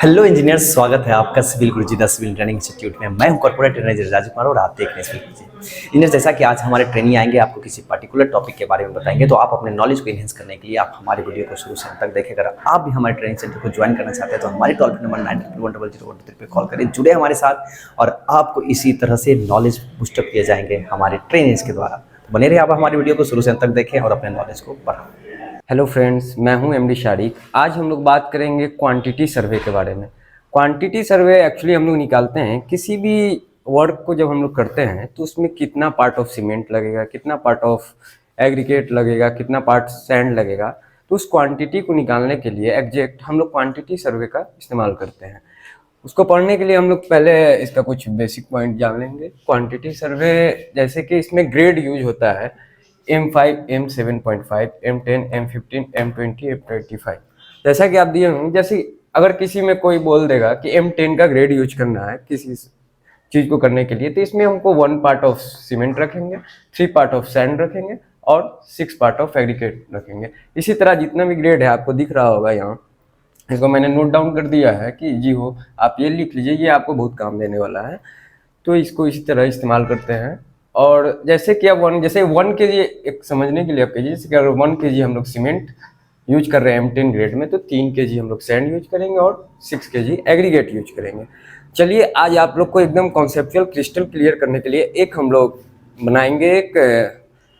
Hello engineers, स्वागत है आपका civil Guruji the civil training institute में। मैं हूं कॉर्पोरेट इंजीनियर राजू कुमार और आप देख रहे हैं सिविल गुरुजी। इंजीनियर, जैसा कि आज हमारे ट्रेनिंग आएंगे, आपको किसी पर्टिकुलर टॉपिक के बारे में बताएंगे, तो आप अपने नॉलेज को इनहेंस करने के लिए आप हमारी वीडियो को शुरू से अंत तक देखें। अगर आप भी हमारे ट्रेनिंग सेंटर को ज्वाइन करना चाहते हैं तो हमारे टोल फ्री नंबर 9100 पे कॉल करें, जुड़े हमारे साथ और आपको इसी तरह से नॉलेज बूस्टअप किए जाएंगे हमारे ट्रेनिंग्स के द्वारा। तो बने रहिए, आप हमारी वीडियो को शुरू से अंत तक देखें और अपने नॉलेज को बढ़ाएं। हेलो फ्रेंड्स, मैं हूं एमडी शारिक। आज हम लोग बात करेंगे क्वांटिटी सर्वे के बारे में। क्वांटिटी सर्वे एक्चुअली हम लोग निकालते हैं किसी भी वर्क को जब हम लोग करते हैं तो उसमें कितना पार्ट ऑफ सीमेंट लगेगा, कितना पार्ट ऑफ एग्रीगेट लगेगा, कितना पार्ट सैंड लगेगा। तो उस क्वांटिटी को निकालने के लिए एग्जैक्ट हम लोग क्वांटिटी सर्वे का इस्तेमाल करते हैं। उसको पढ़ने के लिए हम लोग पहले इसका कुछ बेसिक पॉइंट जान लेंगे। क्वांटिटी सर्वे जैसे कि इसमें ग्रेड यूज होता है M5, M7.5, M10, M15, M20, M25। जैसा कि आप दिए होंगे, जैसे अगर किसी में कोई बोल देगा कि M10 का ग्रेड यूज करना है किसी चीज़ को करने के लिए, तो इसमें हमको 1 पार्ट ऑफ सीमेंट रखेंगे, 3 पार्ट ऑफ सैंड रखेंगे और 6 पार्ट ऑफ एग्रीगेट रखेंगे। इसी तरह जितना भी ग्रेड है आपको दिख रहा होगा यहाँ, इसको मैंने नोट डाउन कर दिया है कि जी हो, आप ये लिख लीजिए, ये आपको बहुत काम देने वाला है। तो इसको इसी तरह इस्तेमाल करते हैं। और जैसे कि अब जैसे 1 kg एक समझने के लिए आप कहिए, जैसे कि अगर 1 kg हम लोग सीमेंट यूज कर रहे हैं M10 ग्रेड में, तो 3 kg हम लोग सैंड यूज करेंगे और 6 kg एग्रीगेट यूज करेंगे। चलिए, आज आप लोग को एकदम कॉन्सेप्चुअल क्रिस्टल क्लियर करने के लिए एक हम लोग बनाएंगे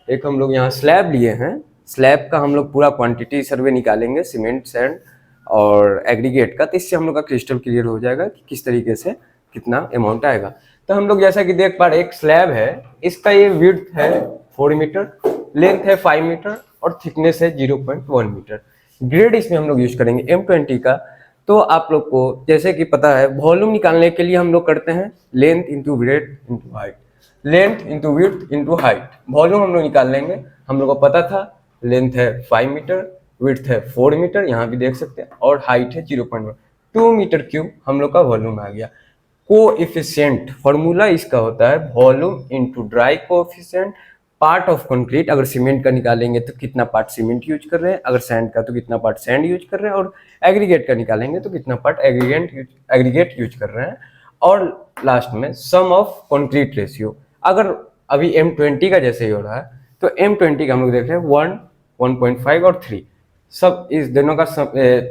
एक हम लोग यहाँ स्लैब लिए हैं। स्लैब का हम लोग पूरा क्वांटिटी सर्वे निकालेंगे, सीमेंट, सैंड और एग्रीगेट का। तो इससे हम लोग का क्रिस्टल क्लियर हो जाएगा कि किस तरीके से कितना अमाउंट आएगा। तो हम लोग जैसा कि देख पा रहे, एक स्लैब है, इसका ये विड्थ है 4 मीटर, लेंथ है 5 मीटर और थिकनेस है 0.1 मीटर। ग्रेड इसमें हम लोग यूज करेंगे M20 का। तो आप लोग को जैसे कि पता है, वॉल्यूम निकालने के लिए हम लोग करते हैं length into width into height, length into width into height. Volume हम लोग निकाल लेंगे। हम लोग को पता था लेंथ है 5 मीटर, विड्थ है 4 मीटर, यहाँ भी देख सकते हैं, और हाइट है 0.1, 2 मीटर क्यूब हम लोग का वॉल्यूम आ गया। कोएफिशिएंट फॉर्मूला इसका होता है volume into dry coefficient part of concrete. अगर सीमेंट का निकालेंगे तो कितना पार्ट सीमेंट यूज कर रहे हैं, अगर सैंड का तो कितना पार्ट सैंड यूज कर रहे हैं, और एग्रीगेट का निकालेंगे तो कितना पार्ट एग्रीगेट यूज कर रहे हैं। और लास्ट में सम ऑफ कंक्रीट रेशियो। अगर अभी M20 का जैसे ही हो रहा है, तो M20 का हम लोग देख रहे हैं 1, 1.5 और 3, सब इस दोनों का सम,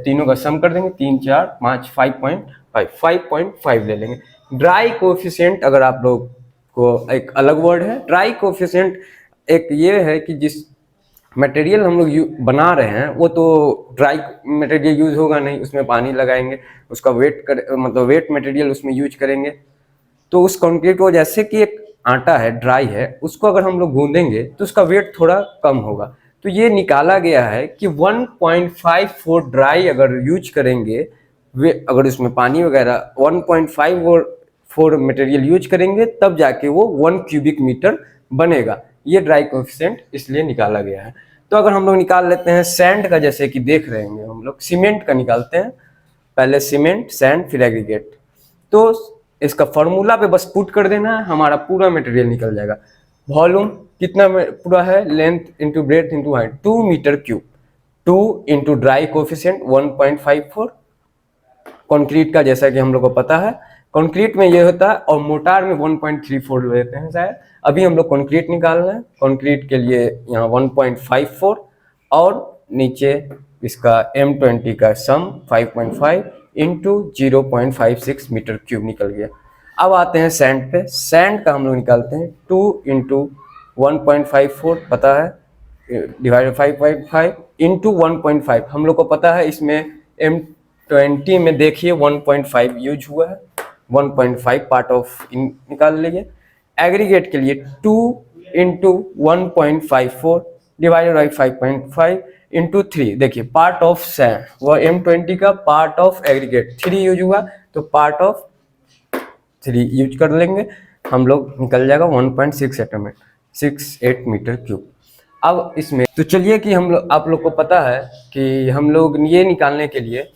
तीनों का सम कर देंगे, 3, 4, 5, 5.5 ले लेंगे। ड्राई कोएफिशिएंट अगर आप लोग को एक अलग वर्ड है। ड्राई कोएफिशिएंट एक ये है कि जिस मटेरियल हम लोग बना रहे हैं वो तो ड्राई मटेरियल यूज होगा नहीं, उसमें पानी लगाएंगे, उसका मतलब वेट मटेरियल उसमें यूज करेंगे। तो उस कंक्रीट को, जैसे कि एक आटा है, ड्राई है, उसको अगर हम लोग गूंदेंगे तो उसका वेट थोड़ा कम होगा। तो ये निकाला गया है कि 1.54 ड्राई अगर यूज करेंगे, अगर उसमें पानी वगैरह 1.54 मटेरियल यूज करेंगे, तब जाके वो 1 क्यूबिक मीटर बनेगा। ये ड्राई कोएफिशिएंट इसलिए निकाला गया है। तो अगर हम लोग निकाल लेते हैं सैंड का, जैसे कि देख रहे हैं हम लोग सीमेंट का निकालते हैं, पहले सीमेंट, सैंड, फिर एग्रीगेट। तो इसका फॉर्मूला पे बस पुट कर देना है, हमारा पूरा मटेरियल निकल जाएगा। वॉल्यूम कितना पूरा है, length into breadth into height, 2 metre cube, 2 into dry coefficient 1.54। Concrete का जैसा कि हम लोग को पता है, कंक्रीट में ये होता है, और मोटार में 1.34 लेते हैं शायद। अभी हम लोग कंक्रीट निकाल रहे हैं, कंक्रीट के लिए यहाँ 1.54 और नीचे इसका M20 का सम 5.5 इंटू 0.56 मीटर क्यूब निकल गया। अब आते हैं सैंड पे। सैंड का हम लोग निकालते हैं 2 इंटू 1.54 पता है, डिवाइडेड 5.5 इंटू 1.5। हम लोग को पता है इसमें M20 में देखिए 1.5 यूज हुआ है, 1.5 पार्ट ऑफ निकाल लीजिए। एग्रीगेट के लिए 2 इंटू 1.54 डिवाइडेड बाई 5.5 इंटू 3। देखिए पार्ट ऑफ सैंड, वो M20 का पार्ट ऑफ एग्रीगेट 3 यूज हुआ, तो पार्ट ऑफ 3 यूज कर लेंगे, हम लोग निकल जाएगा 1.68 मीटर क्यूब। अब इसमें तो चलिए कि आप लोग को पता है कि हम लोग ये निकालने के लिए,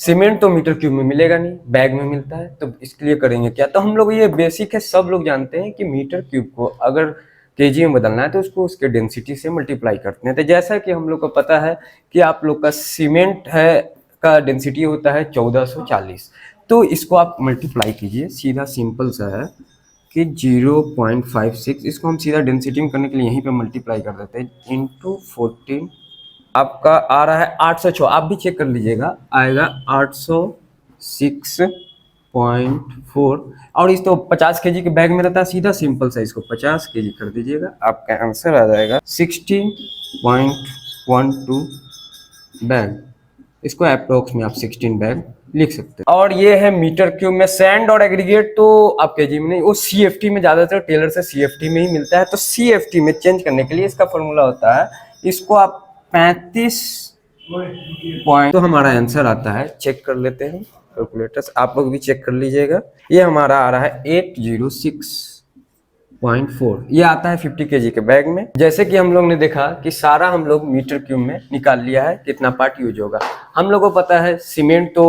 सीमेंट तो मीटर क्यूब में मिलेगा नहीं, बैग में मिलता है, तो इसके लिए करेंगे क्या। तो हम लोग, ये बेसिक है, सब लोग जानते हैं कि मीटर क्यूब को अगर केजी में बदलना है तो उसको उसके डेंसिटी से मल्टीप्लाई करते हैं। तो जैसा कि हम लोग को पता है कि आप लोग का सीमेंट है का डेंसिटी होता है 1440। तो इसको आप मल्टीप्लाई कीजिए, सीधा सिंपल सा है कि 0.56, इसको हम सीधा डेंसिटी में करने के लिए यहीं पे मल्टीप्लाई कर देते हैं इंटू 14, आपका आ रहा है 806। आप भी चेक कर लीजिएगा, आएगा 806.4। और इस तो 50 केजी के बैग में रहता है, सीधा सिंपल सा इसको 50 केजी कर दीजिएगा, आपका आंसर आ जाएगा 16.12 बैग। इसको अप्रोक्स में आप 16 बैग लिख सकते हैं। और ये है मीटर क्यूब में। सैंड और एग्रीगेट तो आप केजी में नहीं, वो सीएफटी में, ज्यादातर टेलर से सीएफटी में ही मिलता है। तो सीएफटी में चेंज करने के लिए इसका फॉर्मूला होता है, इसको आप 35 पॉइंट, तो हमारा आंसर आता है, चेक कर लेते हैं कैलकुलेटर से, आप लोग भी चेक कर लीजिएगा। ये हमारा आ रहा है 806.4, ये आता है 50 केजी के बैग में। जैसे कि हम लोग ने देखा कि सारा हम लोग मीटर क्यूब में निकाल लिया है, कितना पार्ट यूज होगा। हम लोग को पता है सीमेंट तो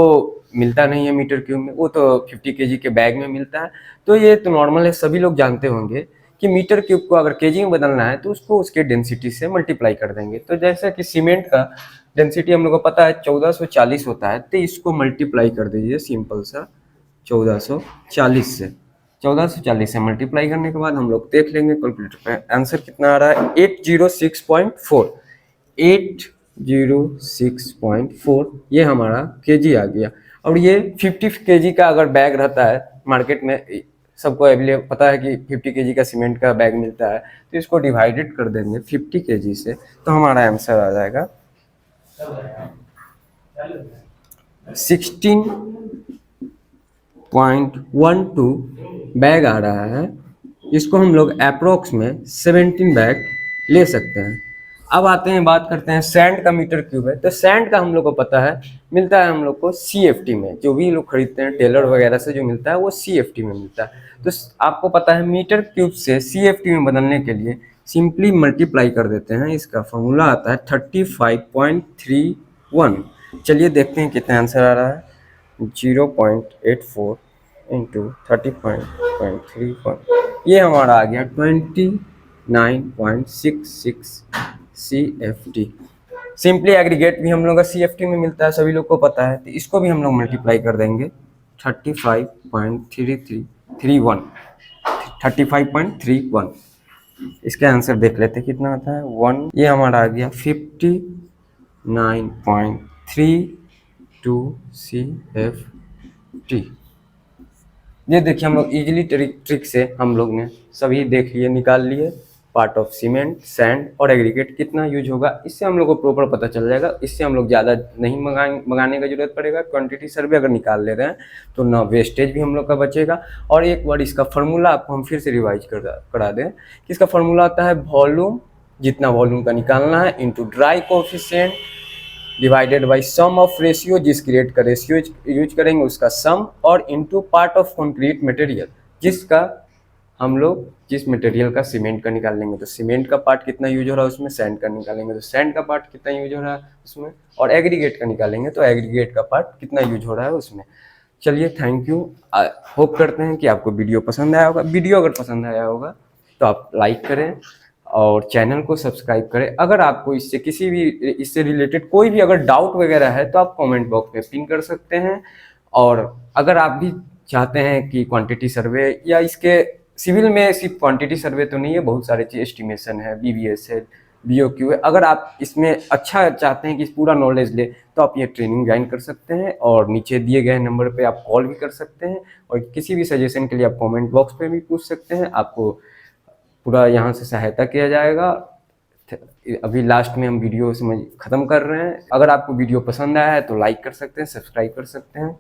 मिलता नहीं है मीटर क्यूब में, वो तो 50 केजी के बैग में मिलता है। तो ये तो नॉर्मल है, सभी लोग जानते होंगे कि मीटर क्यूब को अगर केजी में बदलना है तो उसको उसके डेंसिटी से मल्टीप्लाई कर देंगे। तो जैसे कि सीमेंट का डेंसिटी हम लोग को पता है 1440 होता है, तो इसको मल्टीप्लाई कर दीजिए सिंपल सा 1440 से। 1440 से मल्टीप्लाई करने के बाद हम लोग देख लेंगे कैलकुलेटर पे आंसर कितना आ रहा है, 806.4। 806.4 ये हमारा केजी आ गया। और ये 50 केजी का अगर बैग रहता है मार्केट में, सबको अवेलेबल पता है कि 50 केजी का सीमेंट का बैग मिलता है, तो इसको डिवाइडेड कर देंगे 50 केजी से, तो हमारा आंसर आ जाएगा 16.12 बैग आ रहा है। इसको हम लोग अप्रोक्स में 17 बैग ले सकते हैं। अब आते हैं, बात करते हैं सैंड का मीटर क्यूब है। तो सैंड का हम लोग को पता है मिलता है हम लोग को सीएफटी में, जो भी लोग खरीदते हैं टेलर वगैरह से जो मिलता है वो सीएफटी में मिलता है। तो आपको पता है मीटर क्यूब से सीएफटी में बदलने के लिए सिंपली मल्टीप्लाई कर देते हैं, इसका फॉर्मूला आता है 35.31। चलिए देखते हैं कितना आंसर आ रहा है, 0.84 इंटू 30.31, ये हमारा आ गया 29.66 CFT। सिंपली एग्रीगेट भी हम लोग का CFT में मिलता है, सभी लोग को पता है। तो इसको भी हम लोग मल्टीप्लाई कर देंगे 35.31। इसका आंसर देख लेते हैं कितना आता है, 1, ये हमारा आ गया 59.32 CFT। ये देखिए हम लोग इजीली ट्रिक से हम लोग ने सभी देख लिए, निकाल लिए पार्ट ऑफ सीमेंट, सैंड और एग्रीगेट कितना यूज होगा। इससे हम लोग को प्रॉपर पता चल जाएगा, इससे हम लोग ज़्यादा नहीं मंगाने का जरूरत पड़ेगा। क्वांटिटी सर्वे अगर निकाल ले रहे हैं तो ना वेस्टेज भी हम लोग का बचेगा। और एक बार इसका फार्मूला आपको हम फिर से रिवाइज करा दें कि इसका फार्मूला आता है वॉल्यूम, जितना वॉल्यूम का निकालना है, into dry coefficient divided by sum of ratio, जिस ग्रेड का रेशियो यूज करेंगे उसका सम, और into part of concrete material, जिसका हम लोग जिस मटेरियल का सीमेंट का निकाल लेंगे तो सीमेंट का पार्ट कितना यूज हो रहा है उसमें, सैंड का निकालेंगे तो सैंड का पार्ट कितना यूज हो रहा है उसमें, और एग्रीगेट का निकालेंगे तो एग्रीगेट का पार्ट कितना यूज हो रहा है उसमें। चलिए थैंक यू, होप करते हैं कि आपको वीडियो पसंद आया होगा। वीडियो अगर पसंद आया होगा तो आप लाइक करें और चैनल को सब्सक्राइब करें। अगर आपको इससे किसी भी इससे रिलेटेड कोई भी अगर डाउट वगैरह है तो आप कमेंट बॉक्स में पिन कर सकते हैं। और अगर आप भी चाहते हैं कि क्वांटिटी सर्वे, या इसके सिविल में सिर्फ क्वांटिटी सर्वे तो नहीं है, बहुत सारे चीज एस्टिमेशन है, बीबीएस है, बीओक्यू है, अगर आप इसमें अच्छा चाहते हैं कि पूरा नॉलेज ले तो आप ये ट्रेनिंग ज्वाइन कर सकते हैं। और नीचे दिए गए नंबर पे आप कॉल भी कर सकते हैं, और किसी भी सजेशन के लिए आप कमेंट बॉक्स पे भी पूछ सकते हैं, आपको पूरा यहाँ से सहायता किया जाएगा। अभी लास्ट में हम वीडियो खत्म कर रहे हैं। अगर आपको वीडियो पसंद आया है तो लाइक कर सकते हैं, सब्सक्राइब कर सकते हैं।